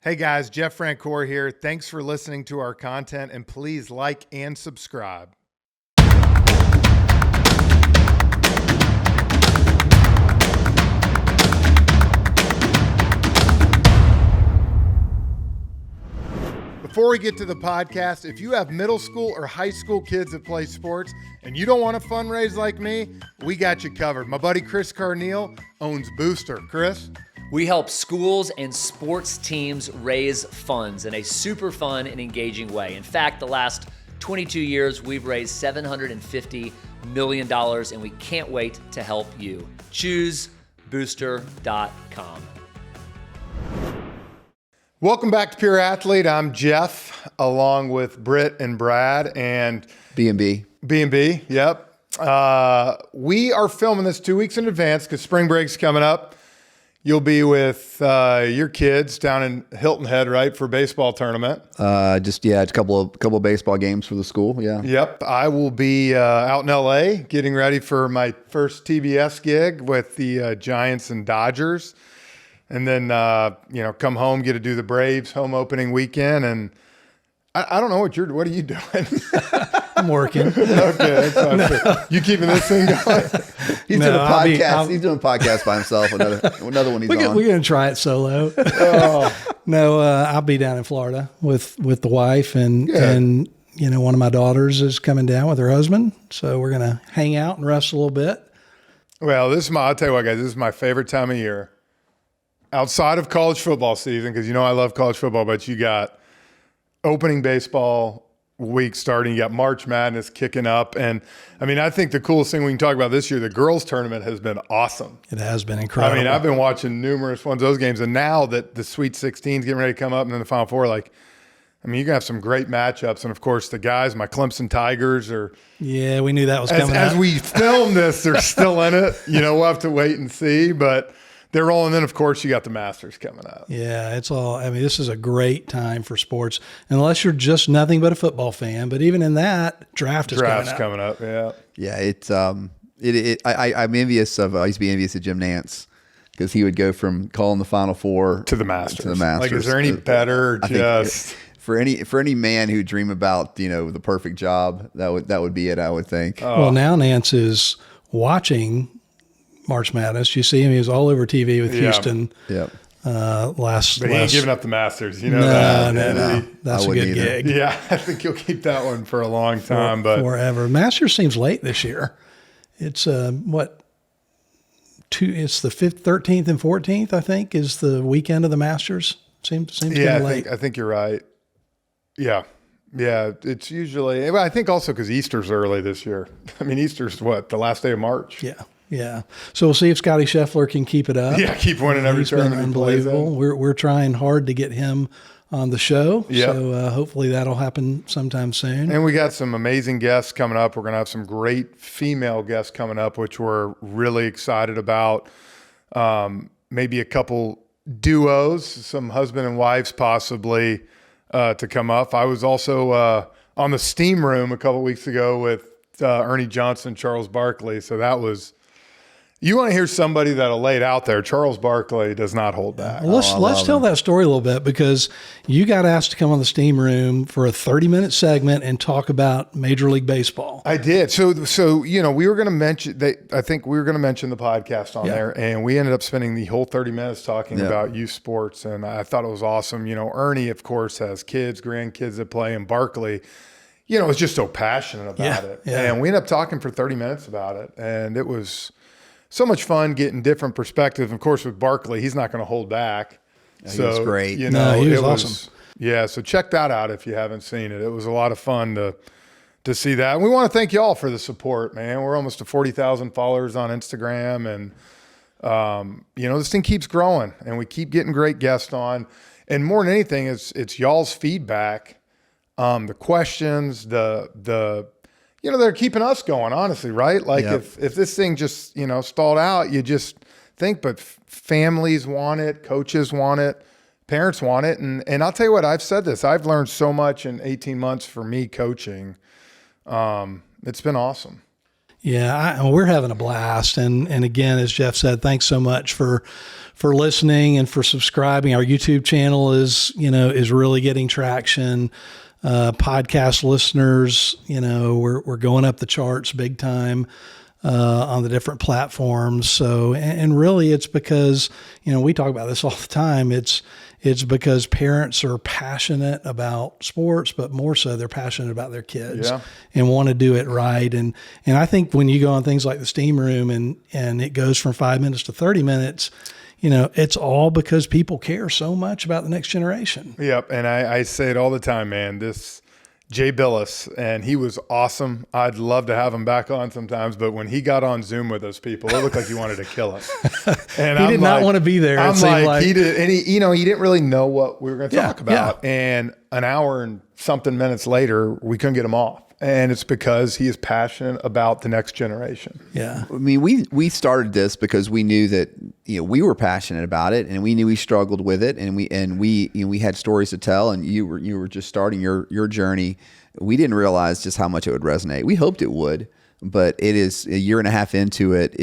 Hey guys, Jeff Francoeur here. Thanks for listening to our content, and please like and subscribe. Before we get to the podcast, if you have middle school or high school kids that play sports and you don't want to fundraise like me, we got you covered. My buddy Chris Carneal owns Booster. Chris? We help schools and sports teams raise funds in a super fun and engaging way. In fact, the last 22 years, we've raised $750 million, and we can't wait to help you. Choose booster.com. Welcome back to Pure Athlete. I'm Jeff, along with Britt and Brad and B&B. B&B, yep. We are filming this 2 weeks in advance because spring break's coming up. You'll be with your kids down in Hilton Head, right, for a baseball tournament. It's a couple of baseball games for the school. Yeah. Yep. I will be out in LA getting ready for my first TBS gig with the Giants and Dodgers, and then come home, get to do the Braves home opening weekend, and I don't know what are you doing? I'm working. Okay, that's you keeping this thing going? He's doing a podcast. He's doing a podcast by himself. Another one he's on. We're going to try it solo. No, I'll be down in Florida with the wife and one of my daughters is coming down with her husband. So we're going to hang out and rest a little bit. Well, I'll tell you what, guys, this is my favorite time of year outside of college football season, because I love college football, but you got opening baseball week starting, you got March Madness kicking up, and I think the coolest thing we can talk about this year, the girls tournament has been awesome. It has been incredible. I've been watching numerous ones of those games, and now that the Sweet 16 is getting ready to come up and then the Final Four, you're going to have some great matchups. And of course the guys, my Clemson Tigers yeah, we knew that was coming as we film this, they're still in it. We'll have to wait and see, but they're rolling. Then, of course, you got the Masters coming up. Yeah, this is a great time for sports, unless you're just nothing but a football fan. But even in that, draft's coming up. Yeah. Yeah, it's I'm envious of. I used to be envious of Jim Nance because he would go from calling the Final Four to the Masters. Is there any better? For any man who dream about the perfect job, that would be it. I would think. Well, now Nance is watching March Madness. You see him; he was all over TV with Houston. Yeah. But he ain't giving up the Masters. No. That's a good gig. Yeah, I think he'll keep that one for a long time, but forever. Masters seems late this year. It's It's the 5th, 13th, and 14th. I think is the weekend of the Masters. Seems late. I think you're right. Yeah. It's usually. I think also because Easter's early this year. Easter's the last day of March. Yeah. So we'll see if Scotty Scheffler can keep it up. Yeah, keep winning every tournament. He's been unbelievable. We're trying hard to get him on the show. Yep. So hopefully that'll happen sometime soon. And we got some amazing guests coming up. We're going to have some great female guests coming up, which we're really excited about. Maybe a couple duos, some husband and wives possibly to come up. I was also on the Steam Room a couple weeks ago with Ernie Johnson and Charles Barkley. So that was... You want to hear somebody that'll lay it out there. Charles Barkley does not hold back. Well, let's tell that story a little bit, because you got asked to come on the Steam Room for a 30-minute segment and talk about Major League Baseball. I did. So we were going to mention. I think we were going to mention the podcast on there, and we ended up spending the whole 30 minutes talking about youth sports, and I thought it was awesome. Ernie, of course, has kids, grandkids that play, and Barkley, is just so passionate about it. Yeah. And we ended up talking for 30 minutes about it, and it was so much fun getting different perspectives. Of course, with Barkley, he's not going to hold back. He was great. He was awesome. Yeah, so check that out if you haven't seen it. It was a lot of fun to see that. And we want to thank you all for the support, man. We're almost to 40,000 followers on Instagram, and this thing keeps growing, and we keep getting great guests on. And more than anything, it's y'all's feedback, the questions, the they're keeping us going, honestly, right? If this thing just, stalled out, you just think, but families want it, coaches want it, parents want it. And I'll tell you what, I've said this, I've learned so much in 18 months for me coaching. It's been awesome. Yeah, we're having a blast. And again, as Jeff said, thanks so much for listening and for subscribing. Our YouTube channel is really getting traction. Podcast listeners, we're going up the charts big time on the different platforms. So, and really it's because, we talk about this all the time. It's because parents are passionate about sports, but more so they're passionate about their kids and want to do it right. And I think when you go on things like the Steam Room and it goes from 5 minutes to 30 minutes, it's all because people care so much about the next generation. Yep. And I say it all the time, man. This Jay Billis, and he was awesome. I'd love to have him back on sometimes, but when he got on Zoom with those people, it looked like he wanted to kill us. And he did not want to be there. I'm like, he did, and he didn't really know what we were going to talk about. And an hour and something minutes later, we couldn't get him off. And it's because he is passionate about the next generation. Yeah. I mean, we started this because we knew that, we were passionate about it, and we knew we struggled with it, and we had stories to tell, and you were just starting your journey. We didn't realize just how much it would resonate. We hoped it would, but it is a year and a half into it,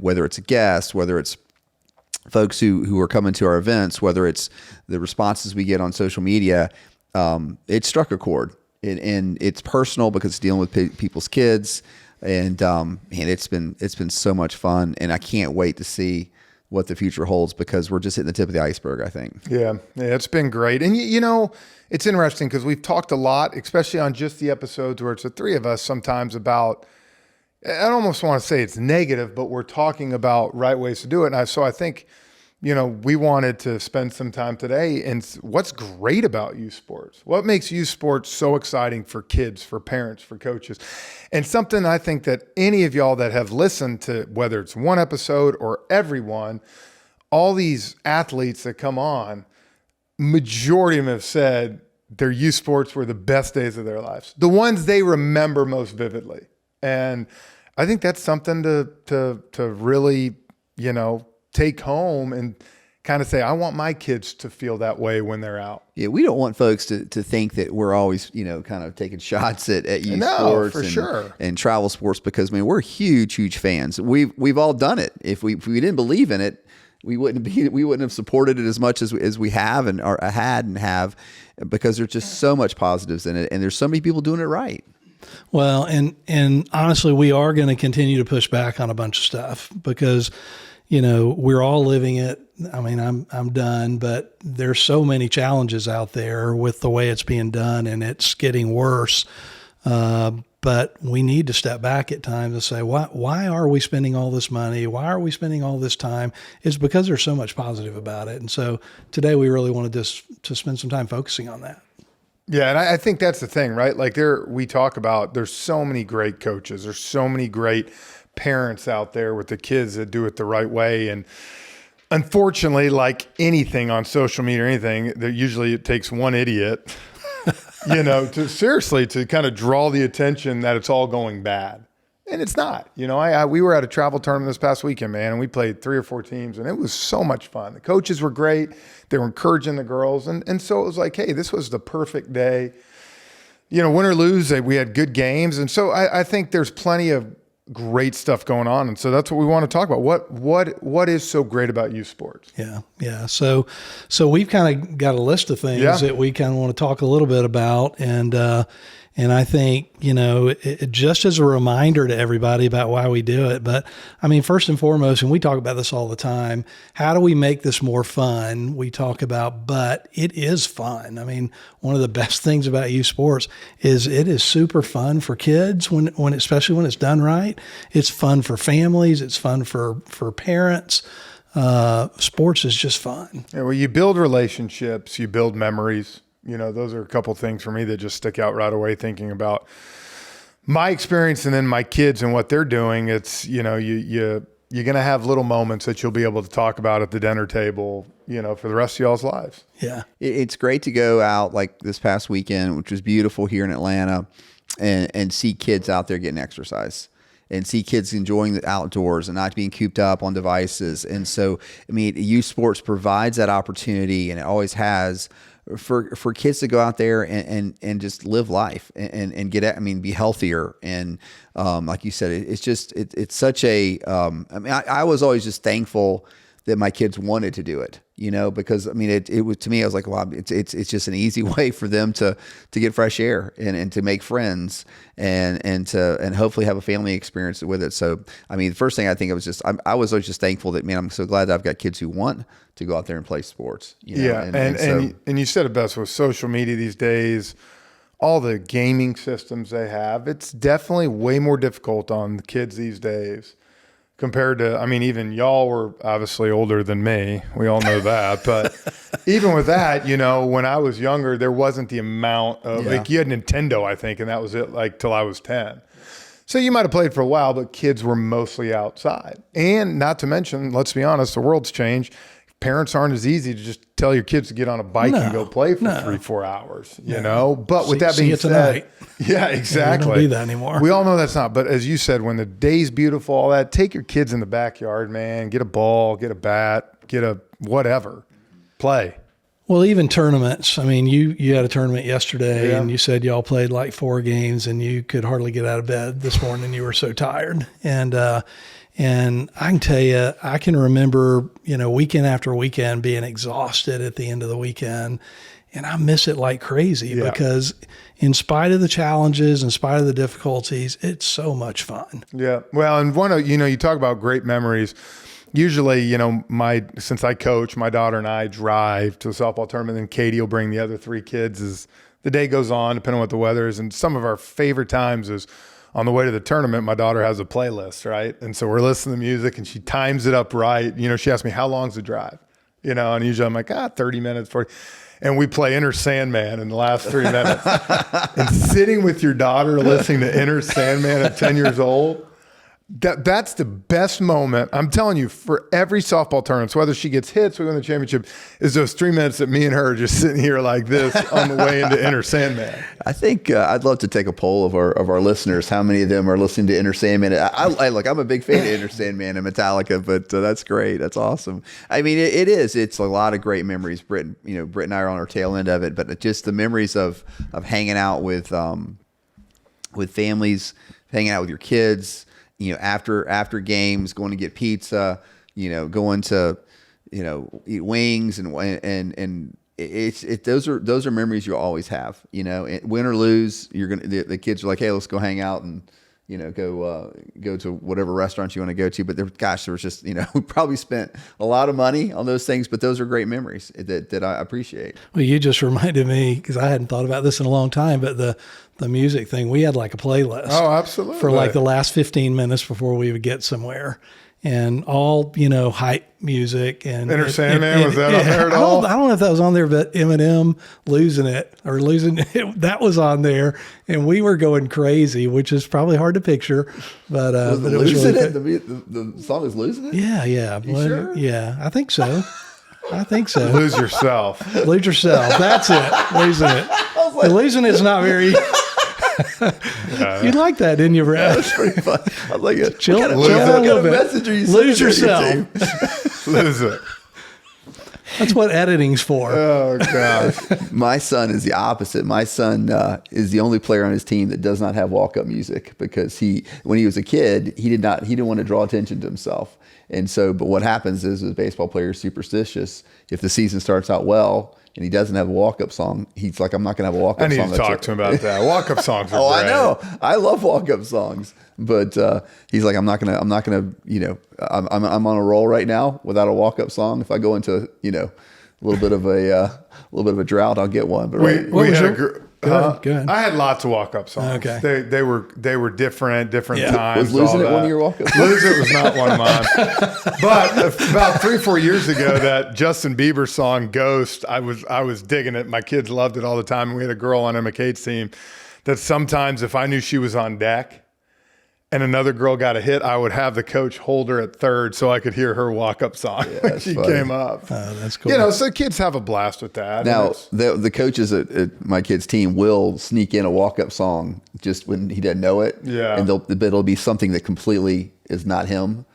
whether it's a guest, whether it's folks who are coming to our events, whether it's the responses we get on social media, it struck a chord. And it's personal because it's dealing with people's kids, and it's been so much fun, and I can't wait to see what the future holds because we're just hitting the tip of the iceberg, I think. Yeah, it's been great. And it's interesting because we've talked a lot, especially on just the episodes where it's the three of us sometimes about, I almost want to say it's negative, but we're talking about right ways to do it. And so I think, we wanted to spend some time today in what's great about youth sports. What makes youth sports so exciting for kids, for parents, for coaches? And something I think that any of y'all that have listened to, whether it's one episode or everyone, all these athletes that come on, majority of them have said their youth sports were the best days of their lives, the ones they remember most vividly. And I think that's something to really, take home and kind of say, I want my kids to feel that way when they're out. Yeah, we don't want folks to think that we're always, kind of taking shots at youth sports and travel sports, because we're huge fans. We've all done it. If we didn't believe in it, we wouldn't have supported it as much as we have and have, because there's just so much positives in it, and there's so many people doing it right. Well, and honestly, we are going to continue to push back on a bunch of stuff because we're all living it. I mean, I'm done, but there's so many challenges out there with the way it's being done, and it's getting worse. But we need to step back at times and say, why are we spending all this money? Why are we spending all this time? It's because there's so much positive about it. And so today we really wanted to spend some time focusing on that. Yeah, and I think that's the thing, right? Like we talk about, there's so many great coaches. There's so many great parents out there with the kids that do it the right way. And unfortunately, like anything on social media or anything, usually it takes one idiot, to kind of draw the attention that it's all going bad. And it's not. We were at a travel tournament this past weekend, man, and we played 3 or 4 teams, and it was so much fun. The coaches were great. They were encouraging the girls. And so it was like, hey, this was the perfect day. Win or lose, we had good games. And so I think there's plenty of great stuff going on, and so that's what we want to talk about. What is so great about youth sports? Yeah. So we've kind of got a list of things that we kind of want to talk a little bit about, and I think it just as a reminder to everybody about why we do it. But I mean, first and foremost, and we talk about this all the time, how do we make this more fun? We talk about, but it is fun. I mean, one of the best things about youth sports is it is super fun for kids when especially when it's done right. It's fun for families. It's fun for parents. Sports is just fun. Yeah, well, you build relationships, you build memories. Those are a couple things for me that just stick out right away, thinking about my experience and then my kids and what they're doing. It's, you're going to have little moments that you'll be able to talk about at the dinner table, for the rest of y'all's lives. Yeah. It's great to go out like this past weekend, which was beautiful here in Atlanta, and see kids out there getting exercise. And see kids enjoying the outdoors and not being cooped up on devices. And so, I mean, youth sports provides that opportunity, and it always has, for kids to go out there and just live life and get at, I mean, be healthier. And like you said, it's such a, I mean, I was always just thankful that my kids wanted to do it, because I mean, it was, to me, I was like, wow, it's just an easy way for them to get fresh air and to make friends and hopefully have a family experience with it. So, I mean, the first thing I think I was always just thankful that, man, I'm so glad that I've got kids who want to go out there and play sports. Yeah. And you said it best with social media these days, all the gaming systems they have, it's definitely way more difficult on the kids these days. Compared to, I mean, even y'all were obviously older than me. We all know that. But even with that, when I was younger, there wasn't the amount of, like, you had Nintendo, I think, and that was it, like, till I was 10. So you might have played for a while, but kids were mostly outside. And not to mention, let's be honest, the world's changed. Parents aren't as easy to just tell your kids to get on a bike and go play for 3-4 hours, But with that being said, yeah, exactly. We don't do that anymore. We all know that's not. But as you said, when the day's beautiful, all that, take your kids in the backyard, man. Get a ball, get a bat, get a whatever, play. Well, even tournaments. I mean, you had a tournament yesterday, and you said y'all played like 4 games, and you could hardly get out of bed this morning. You were so tired, and I can tell you, I can remember, weekend after weekend being exhausted at the end of the weekend, and I miss it like crazy because in spite of the challenges, in spite of the difficulties, it's so much fun. Yeah. Well, and one of, you talk about great memories. Usually, since I coach, my daughter and I drive to a softball tournament, and Katie will bring the other 3 kids as the day goes on, depending on what the weather is. And some of our favorite times is on the way to the tournament, my daughter has a playlist, right? And so we're listening to music and she times it up right. She asked me, how long's the drive? And usually I'm like, 30 minutes, 40. And we play Inner Sandman in the last 3 minutes. And sitting with your daughter listening to Inner Sandman at 10 years old, that's the best moment. I'm telling you, for every softball tournament, so whether she gets hits, we win the championship, is those 3 minutes that me and her are just sitting here like this on the way into Inner Sandman. I think I'd love to take a poll of our listeners. How many of them are listening to Inner Sandman? Look, I'm a big fan of Inner Sandman and Metallica, but that's great. That's awesome. I mean, it is. It's a lot of great memories. Britt and I are on our tail end of it, but just the memories of hanging out with families, hanging out with your kids. After games, going to get pizza, going to, eat wings and those are memories you'll always have, win or lose, the kids are like, hey, let's go hang out and, go to whatever restaurant you want to go to. But there was just, we probably spent a lot of money on those things, but those are great memories that I appreciate. Well, you just reminded me, because I hadn't thought about this in a long time, but the music thing, we had like a playlist. Oh, absolutely. For like the last 15 minutes before we would get somewhere. And all, hype music. And Inner Sandman, was that on there at all? I don't know if that was on there, but Eminem Losing It, that was on there. And we were going crazy, which is probably hard to picture. But, was but it was Losing really It? The song is Losing It? Yeah. You sure? Yeah, I think so. Lose yourself. Lose yourself. That's it. Losing It. Like, Losing It's not very... You like that, didn't you, Brad? That's pretty fun. I was like, chill what a little bit. Message are you Lose sending yourself. Lose it. That's what editing's for. Oh, gosh. My son is the opposite. My son is the only player on his team that does not have walk-up music because when he was a kid, he didn't want to draw attention to himself. And so, but what happens is a baseball player is superstitious. If the season starts out well and he doesn't have a walk-up song, he's like, I'm not going to have a walk-up song. I need to talk to him about that. Walk-up songs are great. I know. I love walk-up songs. But he's like, I'm not gonna, I'm on a roll right now without a walk-up song. If I go into, a little bit of a drought, I'll get one. But Go ahead. I had lots of walk-up songs. Okay. They were different times. Was Losing It one of your walk-up songs? Lose It was not one of mine. But about 3-4 years ago, that Justin Bieber song "Ghost," I was digging it. My kids loved it all the time. And we had a girl on Emma Kate's team that sometimes, if I knew she was on deck and another girl got a hit, I would have the coach hold her at third so I could hear her walk-up song when she came up. Oh, that's cool. So kids have a blast with that. Now, the coaches at my kid's team will sneak in a walk-up song just when he doesn't know it. Yeah. And it'll be something that completely is not him.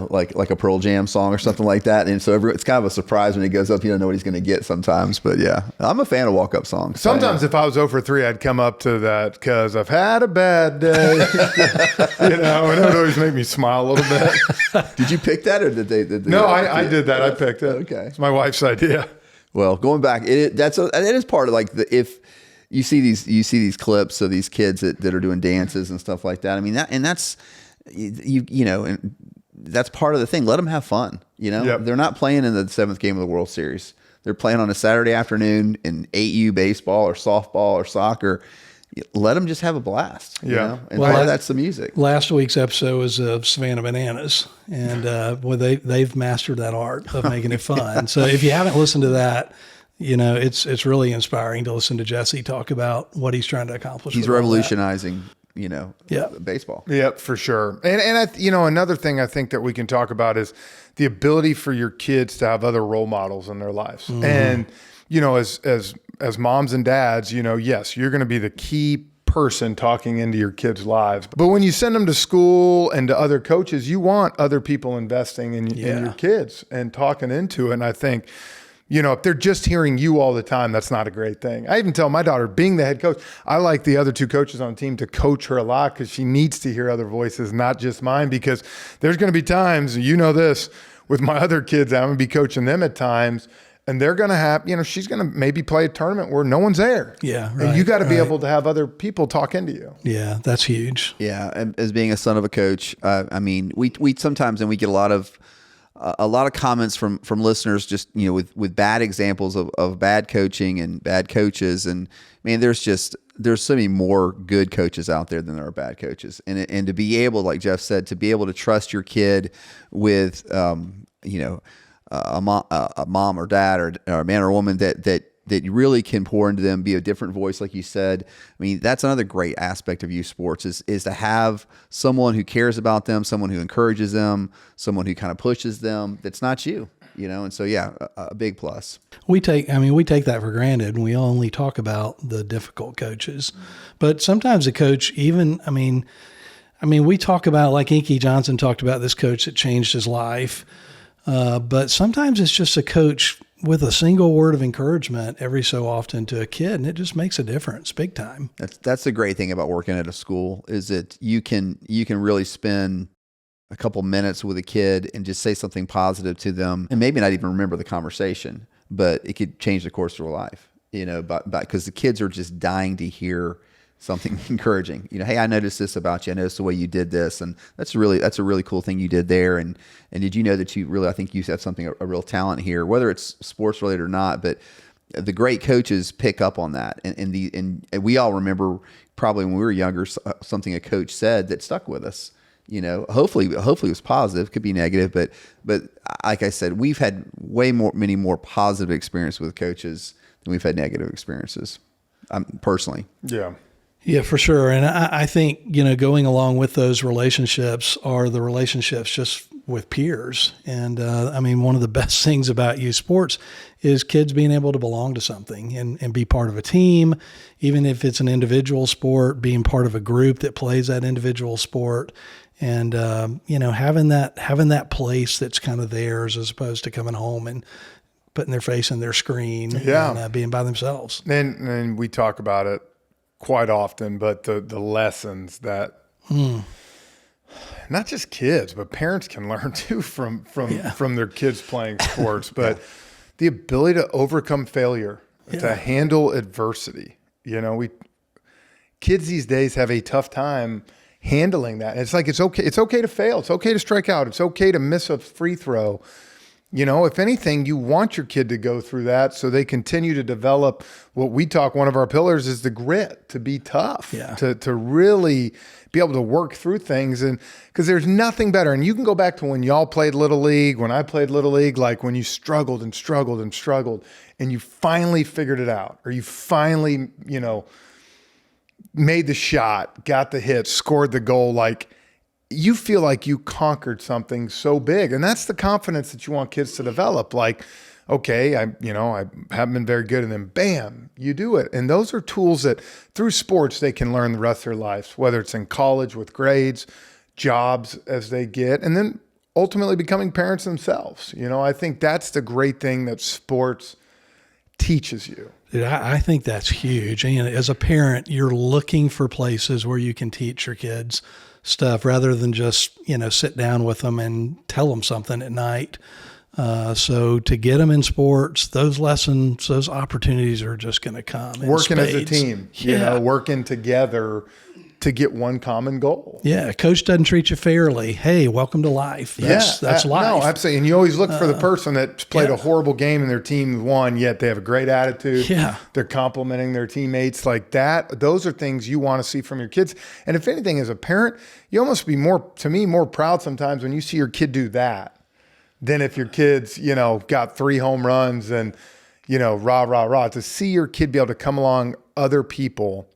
like a Pearl Jam song or something like that. And so it's kind of a surprise when he goes up. You don't know what he's going to get sometimes. But yeah, I'm a fan of walk-up songs. Sometimes if I was 0 for 3, I'd come up to that because I've had a bad day. And it would always make me smile a little bit. Did you pick that, or did they? No, I did that. I picked it. Okay. It's my wife's idea. Well, going back, it is part of like if you see these clips of these kids that are doing dances and stuff like that. I mean, that's and that's part of the thing. Let them have fun. Yep. They're not playing in the 7th game of the World Series. They're playing on a Saturday afternoon in 8U baseball or softball or soccer. Let them just have a blast. Yeah. And part of that's the music. Last week's episode was of Savannah Bananas, and they've mastered that art of making it fun. So if you haven't listened to that, it's really inspiring to listen to Jesse talk about what he's trying to accomplish. He's with all that. revolutionizing, baseball. Yep, for sure. And another thing I think that we can talk about is the ability for your kids to have other role models in their lives. Mm-hmm. And, as moms and dads, yes, you're going to be the key person talking into your kids' lives. But when you send them to school and to other coaches, you want other people investing in your kids and talking into it. And I think, if they're just hearing you all the time, that's not a great thing. I even tell my daughter, being the head coach, I like the other 2 coaches on the team to coach her a lot because she needs to hear other voices, not just mine, because there's going to be times, this, with my other kids, I'm going to be coaching them at times, and they're going to have, she's going to maybe play a tournament where no one's there. Yeah, right. And you got to be able to have other people talk into you. Yeah, that's huge. Yeah, and as being a son of a coach, we sometimes, and we get a lot of comments from listeners just with bad examples of bad coaching and bad coaches, and man, there's so many more good coaches out there than there are bad coaches, and to be able, like Jeff said, to be able to trust your kid with a mom or dad or a man or a woman that really can pour into them, be a different voice, like you said. I mean, that's another great aspect of youth sports is to have someone who cares about them, someone who encourages them, someone who kind of pushes them. That's not you, And so, yeah, a big plus. We take that for granted, and we only talk about the difficult coaches. But sometimes a coach, we talk about, like Inky Johnson talked about, this coach that changed his life. But sometimes it's just a coach with a single word of encouragement every so often to a kid, and it just makes a difference big time. That's the great thing about working at a school, is that you can really spend a couple minutes with a kid and just say something positive to them, and maybe not even remember the conversation, but it could change the course of their life, because the kids are just dying to hear something encouraging. Hey, I noticed this about you. I noticed the way you did this, and that's a really cool thing you did there. And did you know that I think you have something, a real talent here, whether it's sports related or not. But the great coaches pick up on that, and we all remember probably when we were younger something a coach said that stuck with us. Hopefully it was positive, could be negative, but like I said, we've had many more positive experiences with coaches than we've had negative experiences. Personally. Yeah. Yeah, for sure. And I think, going along with those relationships are the relationships just with peers. And one of the best things about youth sports is kids being able to belong to something and be part of a team, even if it's an individual sport, being part of a group that plays that individual sport. And, having that place that's kind of theirs, as opposed to coming home and putting their face in their screen and being by themselves. And we talk about it quite often, but the lessons that not just kids, but parents can learn too from their kids playing sports, but the ability to overcome failure, to handle adversity. Kids these days have a tough time handling that. And it's like, it's okay to fail. It's okay to strike out. It's okay to miss a free throw. If anything, you want your kid to go through that so they continue to develop what we talk, one of our pillars is the grit, to be tough, to really be able to work through things. And because there's nothing better. And you can go back to when y'all played Little League, when I played Little League, like when you struggled and struggled and struggled and you finally figured it out, or you finally, made the shot, got the hit, scored the goal, like, you feel like you conquered something so big. And that's the confidence that you want kids to develop. Like, okay, I haven't been very good. And then bam, you do it. And those are tools that through sports, they can learn the rest of their lives, whether it's in college with grades, jobs as they get. And then ultimately becoming parents themselves. I think that's the great thing that sports teaches you. Dude, I think that's huge. And as a parent, you're looking for places where you can teach your kids stuff rather than just, sit down with them and tell them something at night. So to get them in sports, those lessons, those opportunities are just going to come. Working as a team, working together to get one common goal. Yeah. A coach doesn't treat you fairly. Hey, welcome to life. That's life. No, absolutely. And you always look for the person that played a horrible game and their team won, yet they have a great attitude. Yeah. They're complimenting their teammates like that. Those are things you want to see from your kids. And if anything, as a parent, you almost be more proud sometimes when you see your kid do that than if your kids, got 3 home runs and, rah, rah, rah. To see your kid be able to come along other people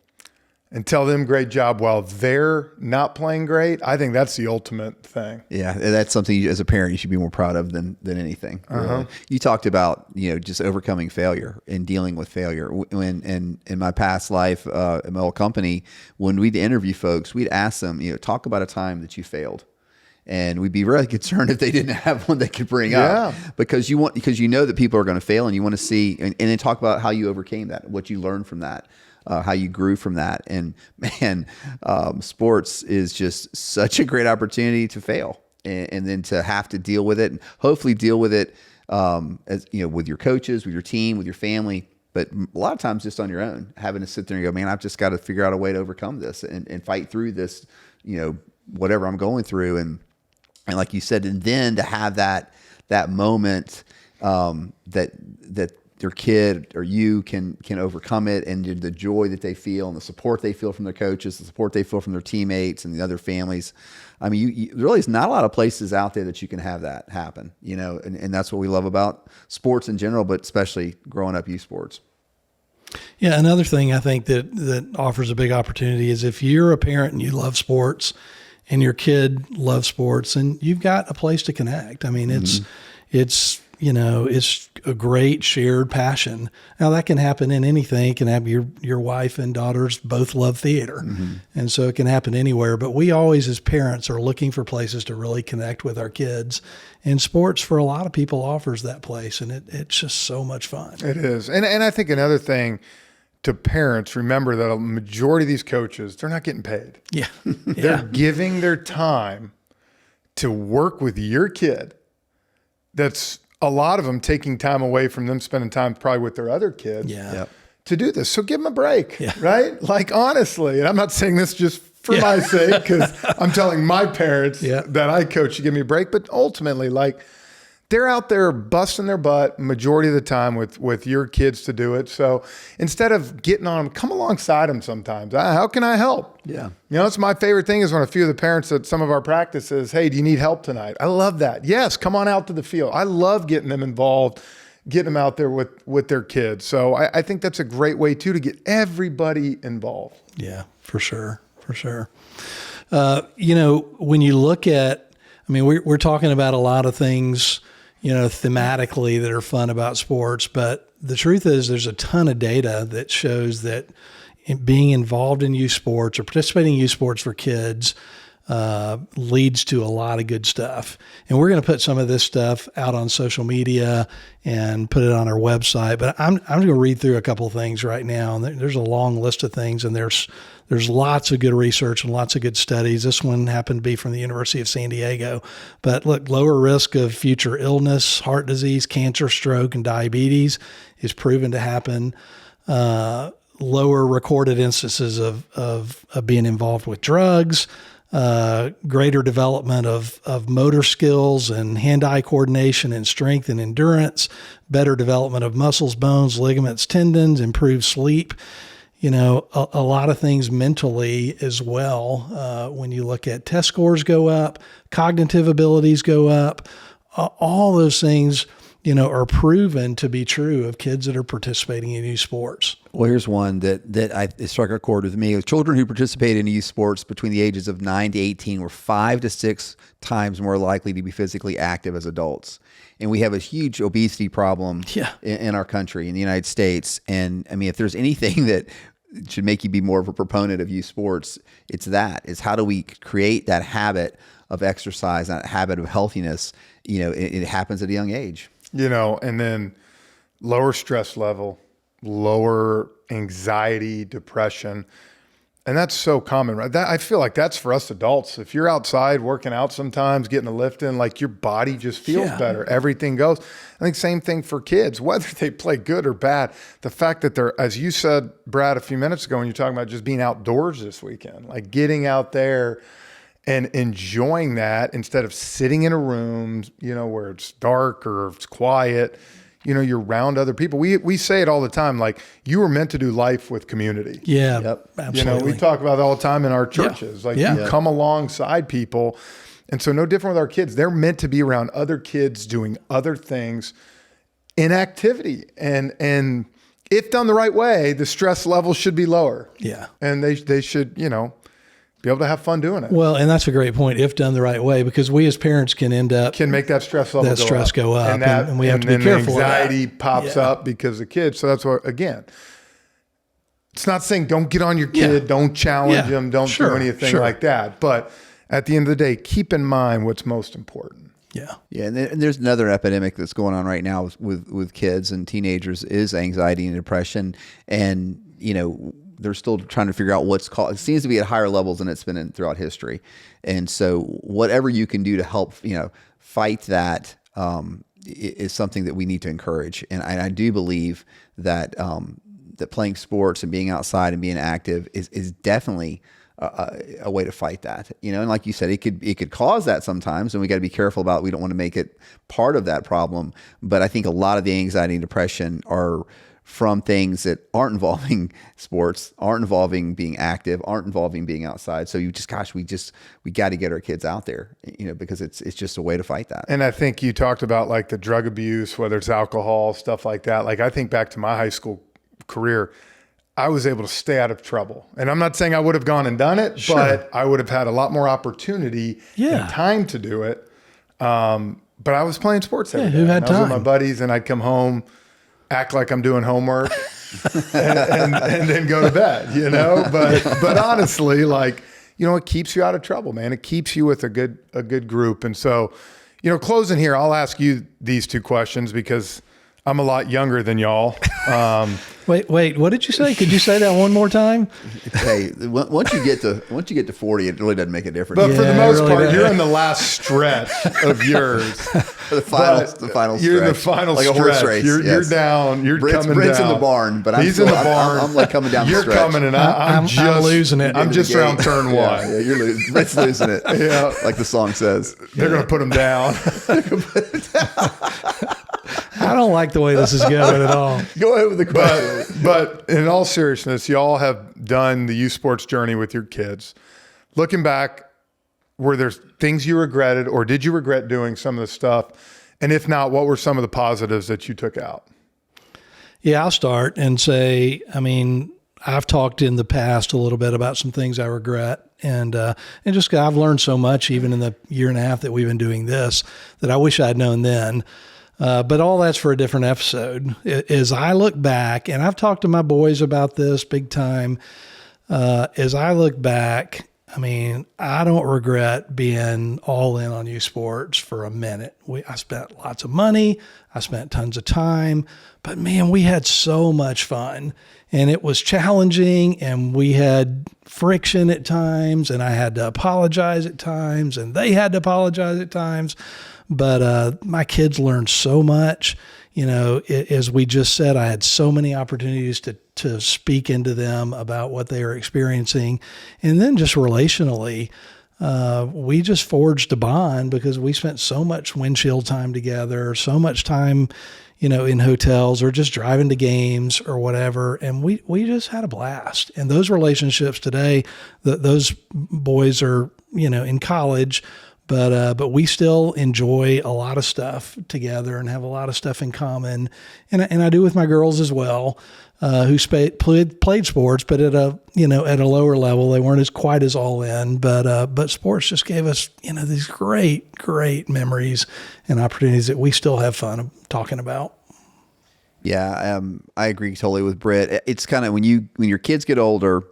and tell them great job while they're not playing great, I think that's the ultimate thing. Yeah, that's something as a parent you should be more proud of than anything. Really. You talked about just overcoming failure and dealing with failure. When in my past life at my old company, when we'd interview folks, we'd ask them, talk about a time that you failed. And we'd be really concerned if they didn't have one they could bring up, because you know that people are going to fail, and you want to see and then talk about how you overcame that, what you learned from that. How you grew from that. And man, sports is just such a great opportunity to fail and then to have to deal with it, and hopefully deal with it as with your coaches, with your team, with your family. But a lot of times just on your own, having to sit there and go, man, I've just got to figure out a way to overcome this and fight through this, whatever I'm going through. And like you said, and then to have that moment that your kid or you can overcome it, and the joy that they feel and the support they feel from their coaches, the support they feel from their teammates and the other families. I mean, you really, there's not a lot of places out there that you can have that happen, and that's what we love about sports in general, but especially growing up youth sports. Yeah. Another thing I think that offers a big opportunity is if you're a parent and you love sports and your kid loves sports, and you've got a place to connect. I mean, it's a great shared passion. Now that can happen in anything. It can happen. Your wife and daughters both love theater. And so it can happen anywhere, but we always as parents are looking for places to really connect with our kids, and sports for a lot of people offers that place, and it's just so much fun. It is. And I think another thing to parents, remember that a majority of these coaches, they're not getting paid. Yeah. They're giving their time to work with your kid. That's a lot of them taking time away from them spending time probably with their other kids to do this. So give them a break, right? Like, honestly, and I'm not saying this just for my sake, because I'm telling my parents that I coach to give me a break, but ultimately, like, they're out there busting their butt majority of the time with your kids to do it. So instead of getting on them, come alongside them sometimes. How can I help? Yeah. It's my favorite thing is when a few of the parents at some of our practices, hey, do you need help tonight? I love that. Yes, come on out to the field. I love getting them involved, getting them out there with their kids. So I think that's a great way too to get everybody involved. Yeah, for sure. For sure. When you look at, we're talking about a lot of things, thematically that are fun about sports, but the truth is there's a ton of data that shows that being involved in youth sports or participating in youth sports for kids leads to a lot of good stuff. And we're going to put some of this stuff out on social media and put it on our website, but I'm going to read through a couple of things right now. And there's a long list of things, and there's lots of good research and lots of good studies. This one happened to be from the University of San Diego. But look, lower risk of future illness, heart disease, cancer, stroke, and diabetes is proven to happen. Lower recorded instances of being involved with drugs, greater development of motor skills and hand-eye coordination and strength and endurance, better development of muscles, bones, ligaments, tendons, improved sleep. A lot of things mentally as well. When you look at test scores go up, cognitive abilities go up, all those things, are proven to be true of kids that are participating in youth sports. Well, here's one that struck a chord with me. Children who participate in youth sports between the ages of 9 to 18 were 5 to 6 times more likely to be physically active as adults. And we have a huge obesity problem in our country, in the United States. And if there's anything that should make you be more of a proponent of youth sports, it's how do we create that habit of exercise, that habit of healthiness, it happens at a young age. And then lower stress level, lower anxiety, depression. And that's so common, right? I feel like that's for us adults. If you're outside working out sometimes, getting a lift in, like your body just feels better. Everything goes. I think same thing for kids, whether they play good or bad. The fact that they're, as you said, Brad, a few minutes ago, when you're talking about just being outdoors this weekend, like getting out there and enjoying that instead of sitting in a room, where it's dark or it's quiet. You're around other people. We say it all the time, like you were meant to do life with community. Yeah, Yep. absolutely. We talk about it all the time in our churches. Like you come alongside people. And so no different with our kids. They're meant to be around other kids doing other things in activity. And if done the right way, the stress level should be lower. Yeah. And they should, be able to have fun doing it. Well, and that's a great point, if done the right way, because we as parents can make that stress level go up. And we have to be careful of that. Anxiety pops up because of kids. So that's what, again, it's not saying don't get on your kid, don't challenge them, don't do anything like that. But at the end of the day, keep in mind what's most important. Yeah. And there's another epidemic that's going on right now with kids and teenagers is anxiety and depression. And, they're still trying to figure out what's called. It seems to be at higher levels than it's been throughout history. And so whatever you can do to help, fight that is something that we need to encourage. And I do believe that that playing sports and being outside and being active is definitely a way to fight that. And like you said, it could cause that sometimes, and we got to be careful about. We don't want to make it part of that problem. But I think a lot of the anxiety and depression are from things that aren't involving sports, aren't involving being active, aren't involving being outside. So we got to get our kids out there, because it's just a way to fight that. And I think you talked about like the drug abuse, whether it's alcohol, stuff like that. Like I think back to my high school career, I was able to stay out of trouble. And I'm not saying I would have gone and done it, but I would have had a lot more opportunity and time to do it. But I was playing sports every day. Who had I was time? with my buddies, and I'd come home, act like I'm doing homework and then go to bed, but honestly, like, it keeps you out of trouble, man. It keeps you with a good group. And so, closing here, I'll ask you these two questions because I'm a lot younger than y'all. Wait, what did you say? Could you say that one more time? Hey, once you get to 40, it really doesn't make a difference. But for the most really part, does. you're in the last stretch of yours. the final stretch. You're in the final like stretch. A horse race. You're down. You're coming Britt's down. in the barn, but He's in the barn. I'm like coming down You're the stretch. coming, and I'm losing it. I'm just around turn one. Yeah, you're losing. Britt's losing it. Like the song says. They're going to put him down. I don't like the way this is going at all. Go ahead with the question. But in all seriousness, y'all have done the youth sports journey with your kids. Looking back, were there things you regretted, or did you regret doing some of the stuff? And if not, what were some of the positives that you took out? Yeah, I'll start and say, I've talked in the past a little bit about some things I regret. And just I've learned so much, even in the year and a half that we've been doing this, that I wish I'd known then. But all that's for a different episode. As I look back, and I've talked to my boys about this big time, as I look back, I don't regret being all in on youth sports for a minute. I spent lots of money. I spent tons of time. But, man, we had so much fun. And it was challenging, and we had friction at times, and I had to apologize at times, and they had to apologize at times. But my kids learned so much. As we just said, I had so many opportunities to speak into them about what they were experiencing. And then just relationally, we just forged a bond because we spent so much windshield time together, so much time, in hotels or just driving to games or whatever. And we just had a blast. And those relationships today, those boys are, in college, but we still enjoy a lot of stuff together and have a lot of stuff in common. And I do with my girls as well, who played sports, but at a lower level. They weren't quite as all in, but sports just gave us, these great memories and opportunities that we still have fun talking about. Yeah. I agree totally with Britt. It's kind of when your kids get older,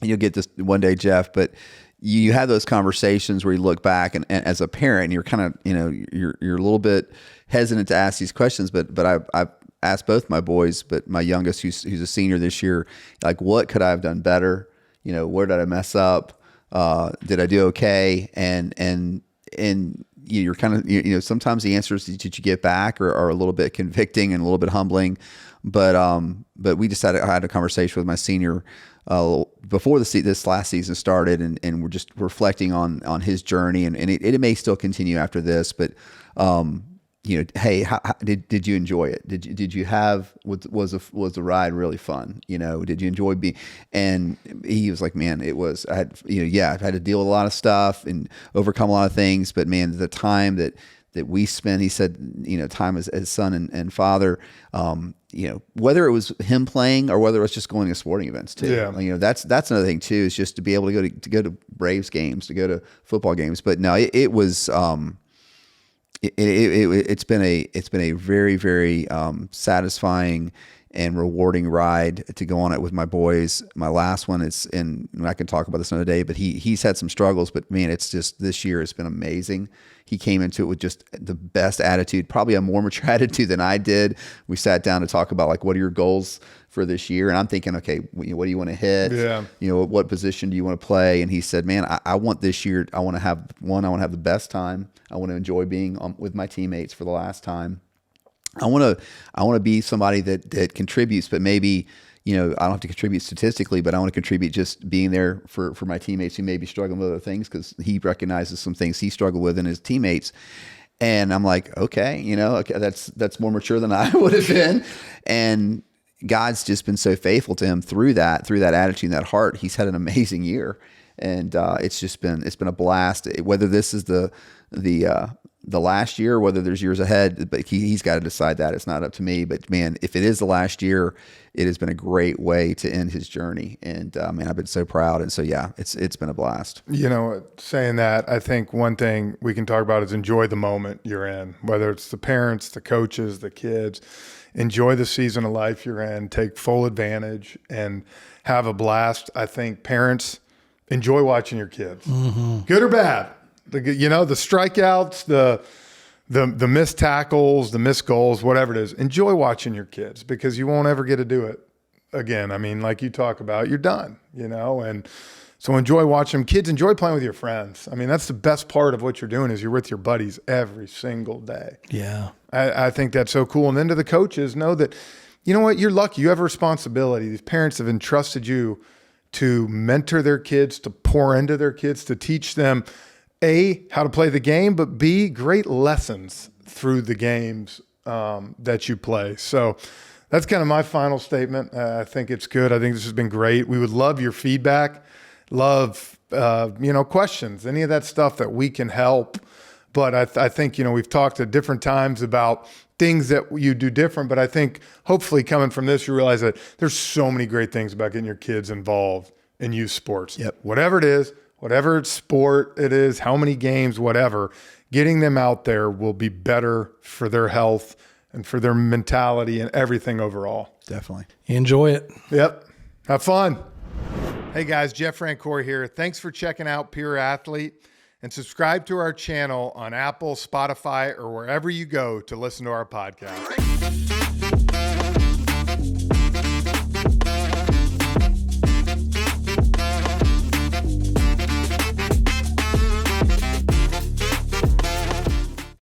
and you'll get this one day, Jeff, but you have those conversations where you look back and as a parent, you're kind of, you're a little bit hesitant to ask these questions, but I've asked both my boys, but my youngest, who's a senior this year, like, what could I have done better? Where did I mess up? Did I do okay? And you're kind of, sometimes the answers that you get back are a little bit convicting and a little bit humbling. But we just had a conversation with my senior before this last season started, and we're just reflecting on his journey, and it may still continue after this, but hey, how did you enjoy it? Did you have, was the ride really fun? Did you enjoy being? And he was like, man, it was. I've had to deal with a lot of stuff and overcome a lot of things, but man, the time that we spent, he said, time as son and father, whether it was him playing or whether it was just going to sporting events too. Yeah. That's another thing too, is just to be able to go to Braves games, to go to football games. But no, it was, it's been a very, very satisfying and rewarding ride to go on it with my boys. My last one is and I can talk about this another day, but he's had some struggles, but man, it's just, this year has been amazing. He came into it with just the best attitude, probably a more mature attitude than I did. We sat down to talk about, like, what are your goals for this year? And I'm thinking, okay, what do you want to hit? Yeah. What position do you want to play? And he said, man, I want this year, I want to have the best time. I want to enjoy being with my teammates for the last time. I want to be somebody that contributes, but maybe, I don't have to contribute statistically, but I want to contribute just being there for my teammates who may be struggling with other things, because he recognizes some things he struggled with in his teammates. And I'm like, okay, that's more mature than I would have been. And God's just been so faithful to him through that attitude, that heart. He's had an amazing year. And it's been a blast. Whether this is the last year, whether there's years ahead, but he's got to decide that. It's not up to me. But man, if it is the last year, it has been a great way to end his journey. And man, I've been so proud. And so yeah, it's been a blast. Saying that, I think one thing we can talk about is enjoy the moment you're in, whether it's the parents, the coaches, the kids. Enjoy the season of life you're in. Take full advantage and have a blast. I think parents, enjoy watching your kids, good or bad. The strikeouts, the missed tackles, the missed goals, whatever it is. Enjoy watching your kids, because you won't ever get to do it again. I mean, like you talk about, you're done, and so enjoy watching them. Kids, enjoy playing with your friends. I mean, that's the best part of what you're doing, is you're with your buddies every single day. Yeah. I think that's so cool. And then to the coaches, know that, you're lucky. You have a responsibility. These parents have entrusted you to mentor their kids, to pour into their kids, to teach them, A, how to play the game, but B, great lessons through the games that you play. So that's kind of my final statement. I think it's good. I think this has been great. We would love your feedback, love, questions, any of that stuff that we can help. But I think, we've talked at different times about things that you do different, but I think hopefully coming from this, you realize that there's so many great things about getting your kids involved in youth sports. Yep. Whatever it is, whatever sport it is, how many games, whatever, getting them out there will be better for their health and for their mentality and everything overall. Definitely. Enjoy it. Yep. Have fun. Hey guys, Jeff Francoeur here. Thanks for checking out Pure Athlete, and subscribe to our channel on Apple, Spotify, or wherever you go to listen to our podcast.